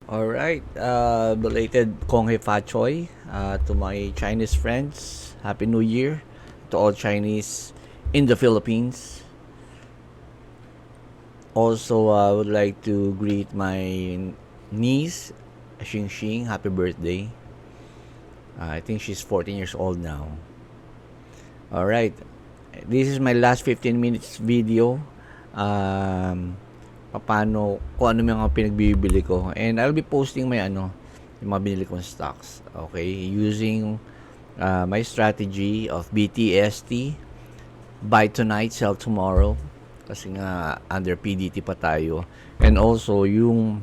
Alright, belated Kong Hei Fa Choi to my Chinese friends. Happy New Year to all Chinese in the Philippines. Also, I would like to greet my niece, Xing Xing. Happy birthday. I think she's 14 years old now. Alright, this is my last 15 minutes video. Paano, kung ano mga pinagbibili ko. And I'll be posting yung mga binili kong stocks. Okay, using my strategy of BTST, buy tonight, sell tomorrow. Kasi nga, under PDT pa tayo. And also, yung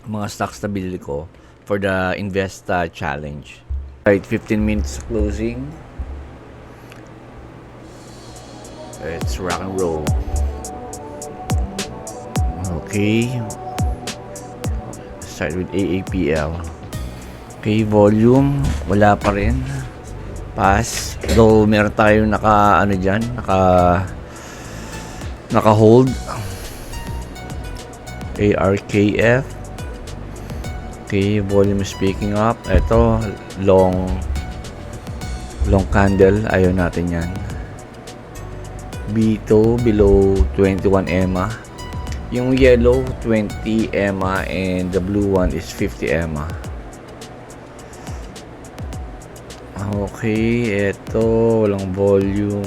mga stocks na binili ko for the Investa Challenge. Right, 15 minutes closing. Let's rock and roll. Okay. Start with AAPL. Okay, volume. Wala pa rin. Pass. Though meron tayong naka-hold. ARKF. Okay, volume is picking up. Ito, long candle. Ayaw natin yan. B2 below 21 EMA. Yung yellow 20 EMA and the blue one is 50 EMA. Okay, ito walang volume.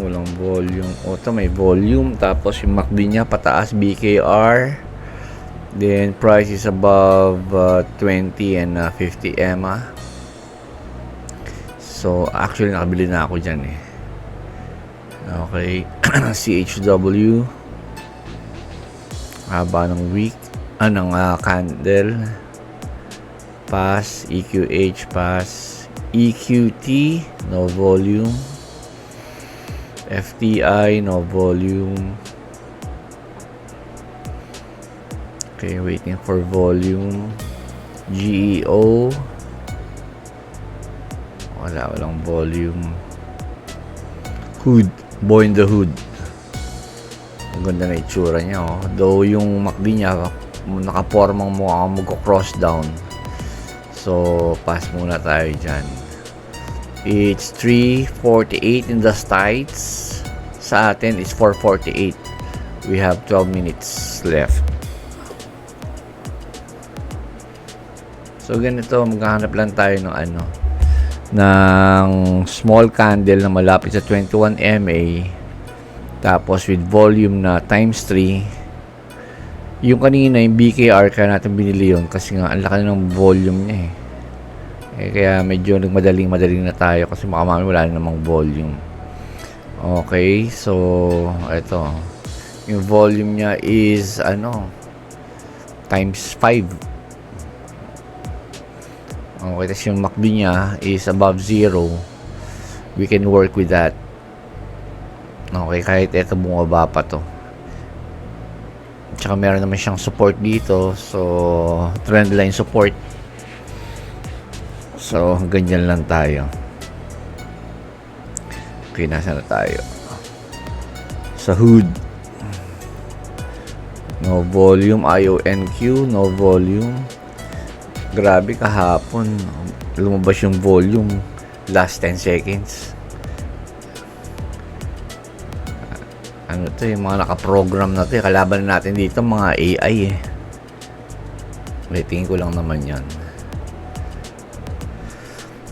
Ito may volume, tapos yung MACD niya pataas, BKR. Then price is above 20 and 50 EMA. So actually nakabili na ako dyan eh. Okay, CHW. Haba ng week, candle. Pass, EQH, pass. EQT, no volume. FTI, no volume. Okay, waiting for volume. GEO, walang volume. Hood, boy in the hood. Ang ganda na itsura niya, oh. Though yung MACD niya nakapormang mukhang magko-cross down. So pass muna tayo dyan. It's 3:48 in the sites. Sa atin is 4:48. We have 12 minutes left. So ganito, maghahanap lang tayo ng small candle na malapit sa 21 MA. Tapos with volume na times 3. Yung kanina yung BKR, kaya natin binili yun kasi nga ang laki ng volume niya kaya medyo nagmadaling na tayo kasi makamami wala namang volume. Okay, so ito yung volume niya is times 5. Okay, tapos yung MACD niya is above 0. We can work with that. Okay, kahit ito bumaba pa to. Tsaka meron naman siyang support dito. So, trendline support. So, ganyan lang tayo. Okay, nasa na tayo? Sa hood. No volume. IONQ, no volume. Grabe, kahapon lumabas yung volume. Last 10 seconds. Yung mga nakaprogram na ito, kalaban natin dito mga AI Tingin ko lang naman yan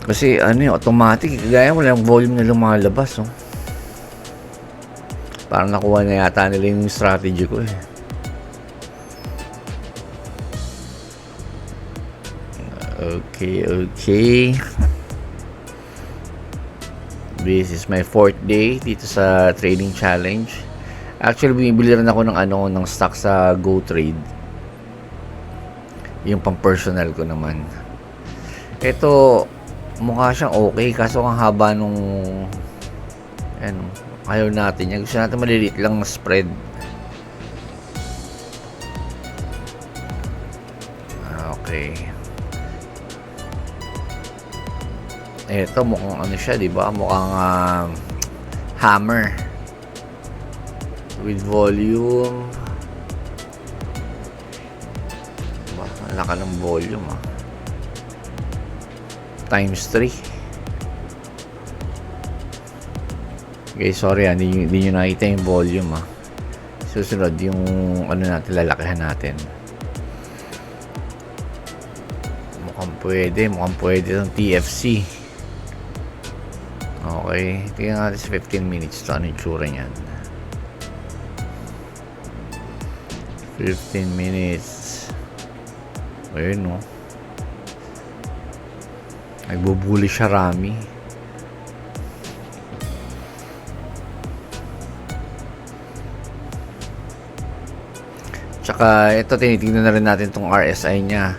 kasi automatic, gaya mo lang volume na lumalabas, parang nakuha na yata nila yung strategy ko Okay. This is my 4th day dito sa trading challenge. Actually, bumibili rin ako ng stock sa GoTrade. Yung pang-personal ko naman. Ito, mukha siyang okay. Kaso ang haba nung ayaw natin yan. Gusto natin maliliit lang na spread. Okay. Ito, mukhang siya, diba? Mukhang hammer. With volume laka ng volume times 3. Okay, sorry hindi nyo nakita yung volume Susunod yung ano natin, lalakihan natin. Mukhang pwede itong TFC. Okay, tingnan natin sa 15 minutes to ano yung tsura niyan. 15 minutes. Ayun nagbubuli siya rami. Tsaka ito, tinitingnan na rin natin tong RSI nya.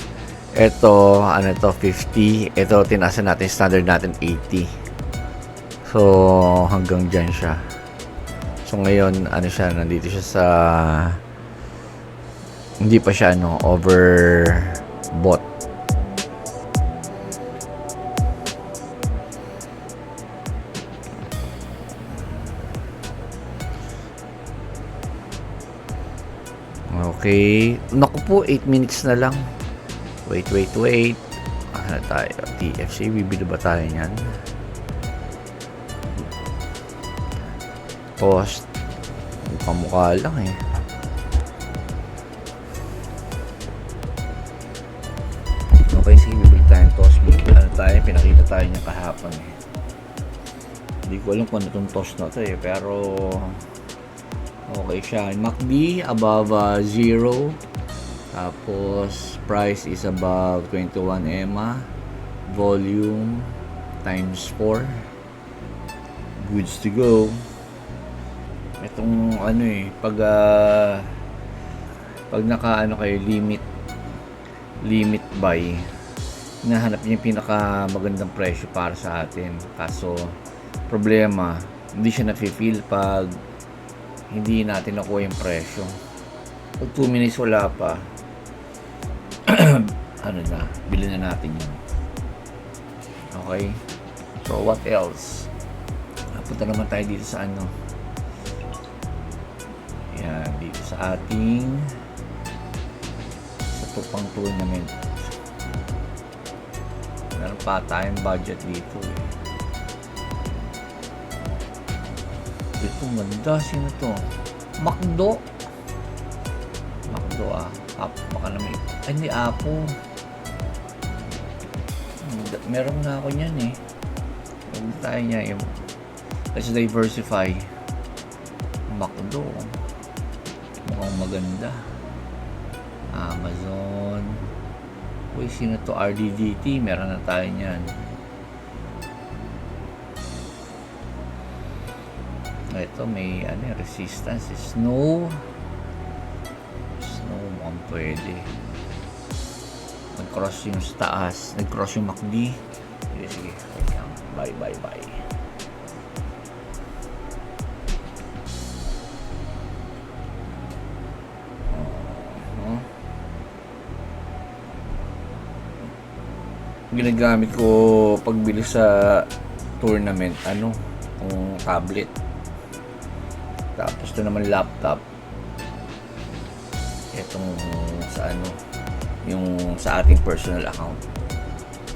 Ito, 50. Ito, tinaasa natin, standard natin 80. So, hanggang dyan siya. So, ngayon, siya, nandito siya sa, hindi pa siya, overbought. Okay. Naku po, 8 minutes na lang. Wait. Ano tayo? TFC, bibili ba tayo niyan? Post. Mukha lang Okay, sige, bibili tayong toast. Pinakita tayo niya kahapon Hindi ko alam kung ano itong toast na to pero okay siya. MACD above 0. Tapos price is above 21 EMA. Volume times 4. Goods to go. Itong pag naka kayo limit buy, hinahanap niyo yung pinaka magandang presyo para sa atin. Kaso problema, hindi siya na-feel pag hindi natin nakuha yung presyo. Pag 2 minutes wala pa, bilhin na natin yun. Okay? So, what else? Punta naman tayo dito sa yan, dito sa ating sa tupang tournament. Meron pa tayong budget dito Ito, ganda. Sino to? Macdo. Baka naman. Ay, hindi, Apo. Meron na ako niyan Huwag tayo niya let's diversify. Macdo. Mukhang maganda. Amazon. Uy, sino to? RDDT. Meron na tayo niyan. Ito may resistance. Snow mukhang pwede. Nag-cross yung taas, nag-cross yung MACD. Sige. Bye. Ginagamit ko pagbili sa tournament yung tablet. Tapos ito naman laptop. Itong sa yung sa ating personal account.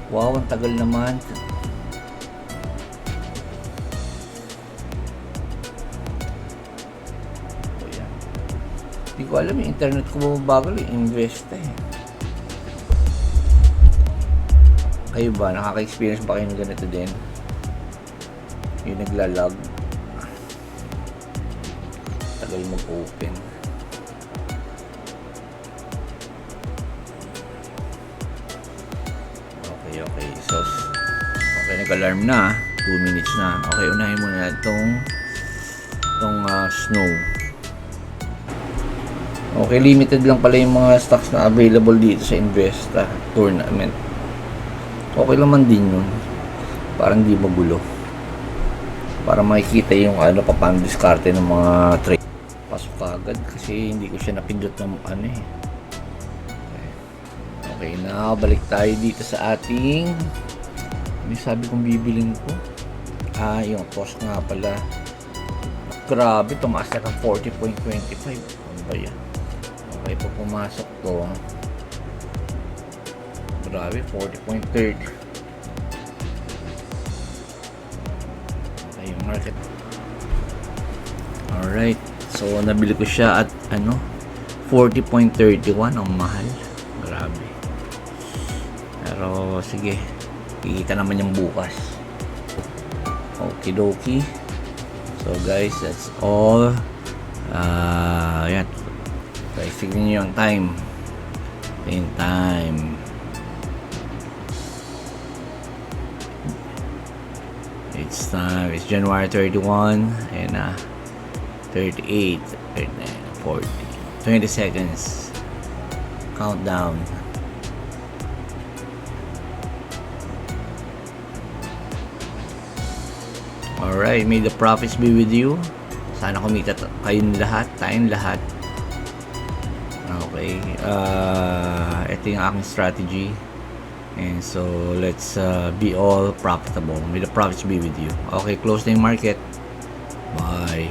Wow, ang tagal naman. Yan. Hindi ko alam yung internet ko bumabagal invest Kayo ba? Nakaka-experience ba kayo ng ganito din? Yung naglalag. Tagal mag-open. Okay. So, okay, nag-alarm na. 2 minutes na. Okay, unahin muna itong snow. Okay, limited lang pala yung mga stocks na available dito sa Investa tournament. Okay naman din yun. Parang di magulo. Para makikita yung paano diskarte ng mga trade. Pasok agad kasi hindi ko siya napindot ng Okay, balik tayo dito sa ating sabi kong bibiling ko. Yung toast nga pala. Grabe, tumaas na ng 40.25. Ano ba yan? Okay, pag pumasok to, Grabe, 40.30. Ay, yung market. Alright. So, nabili ko siya at 40.31. Ang mahal. Grabe. Pero, sige. Kikita naman yung bukas. Okidoki. So, guys, that's all. Yan. Guys, tignan nyo yung time. In time. It's time. It's January 31 and 38, 39, 40, 20 seconds. Countdown. Alright, may the profits be with you. Sana kumita kayong lahat, tayong lahat. Okay. Ito yung aking strategy. And so, let's be all profitable. May the profits be with you. Okay, close na yung market. Bye.